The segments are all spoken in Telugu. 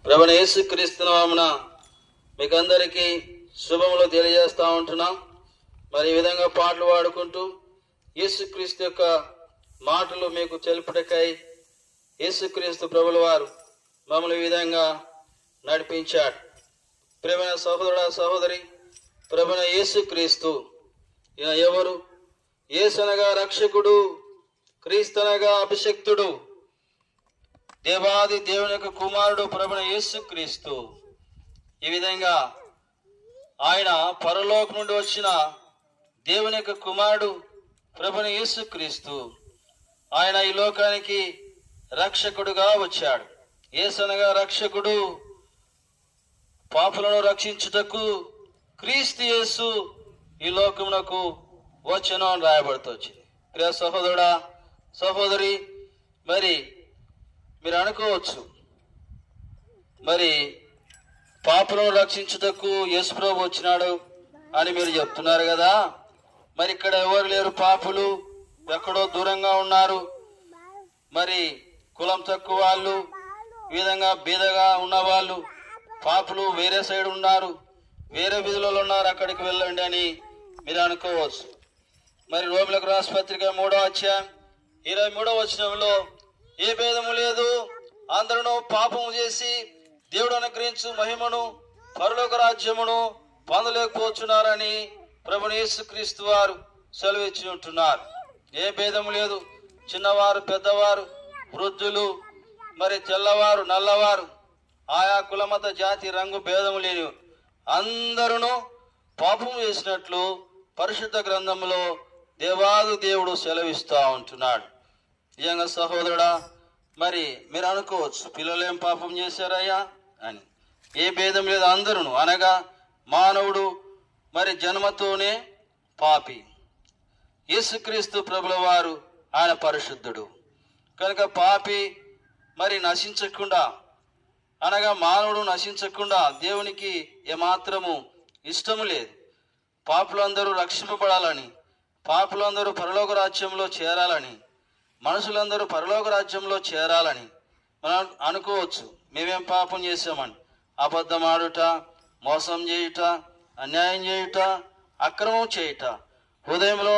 ప్రభువైన యేసుక్రీస్తు నామమున మీకు అందరికీ శుభములు తెలియజేస్తా ఉంటున్నాం. మరి ఈ విధంగా పాటలు పాడుకుంటూ యేసుక్రీస్తు యొక్క మాటలు మీకు తెలుపుటకై యేసుక్రీస్తు ప్రభుల వారు మమ్మల్ని ఈ విధంగా నడిపించాడు. ప్రియమైన సహోదరుడా సహోదరి, ప్రభువైన యేసుక్రీస్తు ఈయన ఎవరు? యేసు అనగా రక్షకుడు, క్రీస్తు అనగా అభిషక్తుడు, దేవాది దేవుని యొక్క కుమారుడు ప్రభువైన యేసుక్రీస్తు. ఈ విధంగా ఆయన పరలోకం నుండి వచ్చిన దేవుని యొక్క కుమారుడు ప్రభువైన యేసుక్రీస్తు. ఆయన ఈ లోకానికి రక్షకుడుగా వచ్చాడు. యేసు అనగా రక్షకుడు, పాపులను రక్షించుటకు క్రీస్తు యేసు ఈ లోకమునకు వచ్చెను అని రాయబడుతూ వచ్చింది. ప్రియ సహోదరుడా సహోదరి, మరి మీరు అనుకోవచ్చు, మరి పాపులను రక్షించుటకు యేసు ప్రభు వచ్చినాడు అని మీరు చెప్తున్నారు కదా, మరి ఇక్కడ ఎవరు లేరు, పాపులు ఎక్కడో దూరంగా ఉన్నారు, మరి కులం తక్కువ వాళ్ళు, ఈ విధంగా బీదగా ఉన్నవాళ్ళు, పాపులు వేరే సైడ్ ఉన్నారు, వేరే వీధులలో ఉన్నారు, అక్కడికి వెళ్ళండి అని మీరు అనుకోవచ్చు. మరి రోమిలకు రాసిన పత్రిక 3వ అధ్యాయం 23వ వచనంలో ఏ భేదము లేదు, అందరూ పాపము చేసి దేవుడు అనుగ్రహించు మహిమను పరలోక రాజ్యమును పొందలేకపోతున్నారని ప్రభువైన యేసుక్రీస్తు వారు సెలవిచ్చి ఉంటున్నారు. ఏ భేదము లేదు, చిన్నవారు పెద్దవారు, వృద్ధులు, మరి తెల్లవారు నల్లవారు, ఆయా కులమత జాతి రంగు భేదము లేని అందరూ పాపము చేసినట్లు పరిశుద్ధ గ్రంథంలో దేవాది దేవుడు సెలవిస్తూ ఉంటున్నాడు. నిజంగా సహోదరుడా, మరి మీరు అనుకోవచ్చు, పిల్లలు ఏం పాపం చేశారయ్యా అని. ఏ భేదం లేదు, అందరూ అనగా మానవుడు మరి జన్మతోనే పాపి. యేసుక్రీస్తు ప్రభుల వారు ఆయన పరిశుద్ధుడు కనుక పాపి మరి నశించకుండా, అనగా మానవుడు నశించకుండా దేవునికి ఏమాత్రము ఇష్టము లేదు. పాపులందరూ రక్షింపబడాలని, పాపులందరూ పరలోక రాజ్యంలో చేరాలని, మనుషులందరూ పరలోక రాజ్యంలో చేరాలని మనం అనుకోవచ్చు. మేమేం పాపం చేసామని? అబద్ధం ఆడుట, మోసం చేయుట, అన్యాయం చేయుట, అక్రమం చేయుట, హృదయంలో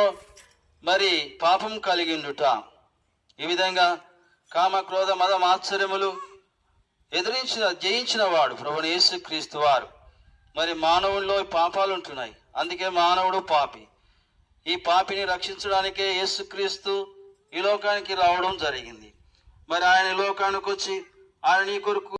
మరి పాపం కలిగిండుట, ఈ విధంగా కామ క్రోధ మద మాత్సర్యములు జయించిన వాడు ప్రభువైన యేసుక్రీస్తు వారు. మరి మానవుల్లో పాపాలు ఉంటున్నాయి, అందుకే మానవుడు పాపి. ఈ పాపిని రక్షించడానికే యేసుక్రీస్తు ఈ లోకానికి రావడం జరిగింది. మరి ఆయన ఈ లోకానికి వచ్చి ఆయన నీ కొరకు